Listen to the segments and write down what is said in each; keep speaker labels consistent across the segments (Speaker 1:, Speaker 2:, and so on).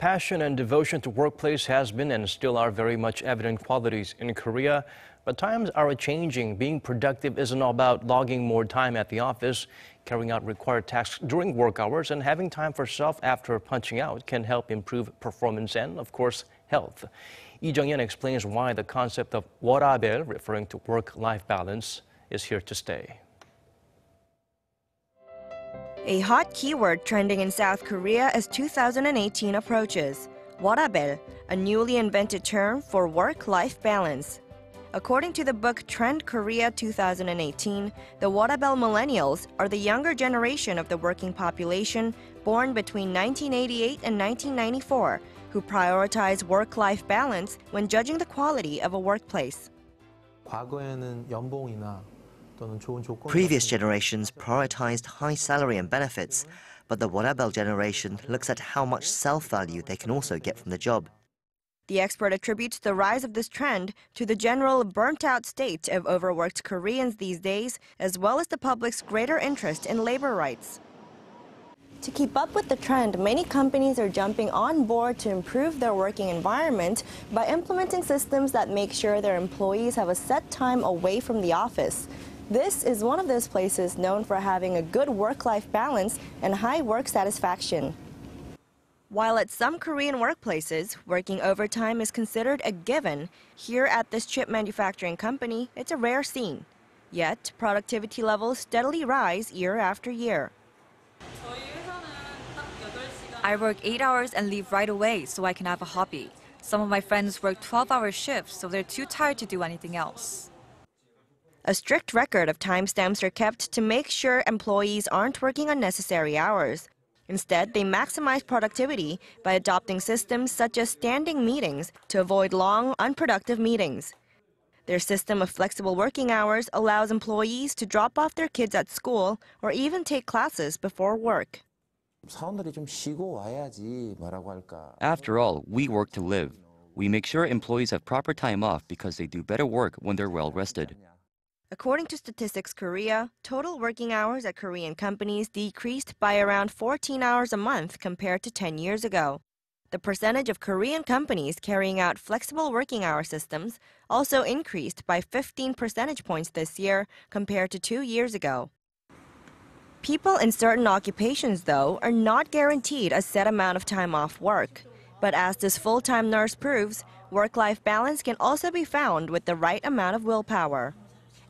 Speaker 1: Passion and devotion to workplace has been and still are very much evident qualities in Korea. But times are changing. Being productive isn't all about logging more time at the office. Carrying out required tasks during work hours and having time for self after punching out can help improve performance and, of course, health. Jeong-yeon explains why the concept of woerabel, referring to work-life balance, is here to stay.
Speaker 2: A hot keyword trending in South Korea as 2018 approaches. woerabel, a newly invented term for work-life balance. According to the book Trend Korea 2018, the woerabel millennials are the younger generation of the working population born between 1988 and 1994, who prioritize work-life balance when judging the quality of a workplace.
Speaker 3: Previous generations prioritized high salary and benefits, but the woerabel generation looks at how much self-value they can also get from the job.
Speaker 2: The expert attributes the rise of this trend to the general burnt-out state of overworked Koreans these days, as well as the public's greater interest in labor rights. To keep up with the trend, many companies are jumping on board to improve their working environment by implementing systems that make sure their employees have a set time away from the office. This is one of those places known for having a good work-life balance and high work satisfaction. While at some Korean workplaces, working overtime is considered a given, here at this chip manufacturing company, it's a rare scene. Yet, productivity levels steadily rise year after year.
Speaker 4: I work 8 hours and leave right away so I can have a hobby. Some of my friends work 12-hour shifts, so they're too tired to do anything else.
Speaker 2: A strict record of timestamps are kept to make sure employees aren't working unnecessary hours. Instead, they maximize productivity by adopting systems such as standing meetings to avoid long, unproductive meetings. Their system of flexible working hours allows employees to drop off their kids at school or even take classes before work.
Speaker 5: After all, we work to live. We make sure employees have proper time off because they do better work when they're well rested.
Speaker 2: According to Statistics Korea, total working hours at Korean companies decreased by around 14 hours a month compared to 10 years ago. The percentage of Korean companies carrying out flexible working hour systems also increased by 15 percentage points this year compared to 2 years ago. People in certain occupations, though, are not guaranteed a set amount of time off work. But as this full-time nurse proves, work-life balance can also be found with the right amount of willpower.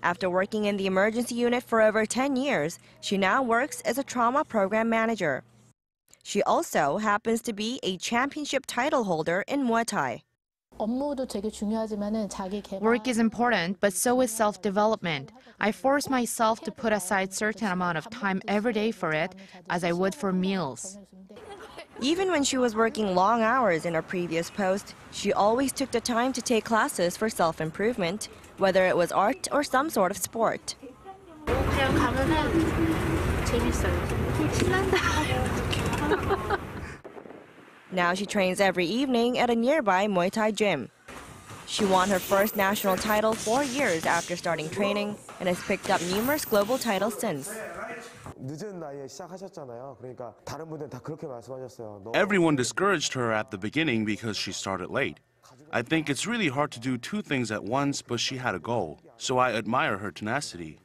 Speaker 2: After working in the emergency unit for over 10 years, she now works as a trauma program manager. She also happens to be a championship title holder in Muay Thai.
Speaker 6: Work is important, but so is self-development. I force myself to put aside certain amount of time every day for it, as I would for meals.
Speaker 2: Even when she was working long hours in her previous post, she always took the time to take classes for self-improvement, whether it was art or some sort of sport. Now she trains every evening at a nearby Muay Thai gym. She won her first national title 4 years after starting training and has picked up numerous global titles since.
Speaker 7: Everyone discouraged her at the beginning because she started late. I think it's really hard to do two things at once, but she had a goal, so I admire her tenacity.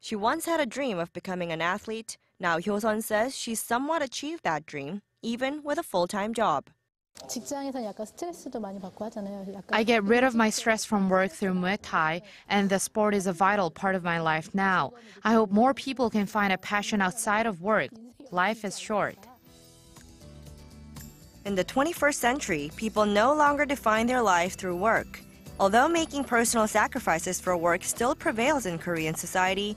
Speaker 2: She once had a dream of becoming an athlete. Now Hyo-sun says she's somewhat achieved that dream, even with a full-time job.
Speaker 6: I get rid of my stress from work through Muay Thai, and the sport is a vital part of my life now. I hope more people can find a passion outside of work. Life is short.
Speaker 2: In the 21st century, people no longer define their life through work. Although making personal sacrifices for work still prevails in Korean society,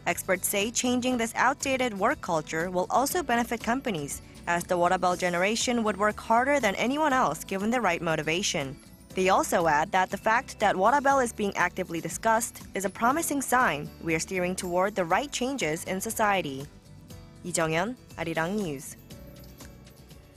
Speaker 2: experts say changing this outdated work culture will also benefit companies, as the woerabel generation would work harder than anyone else given the right motivation. They also add that the fact that woerabel is being actively discussed is a promising sign we are steering toward the right changes in society. Jeong-yeon, Arirang News.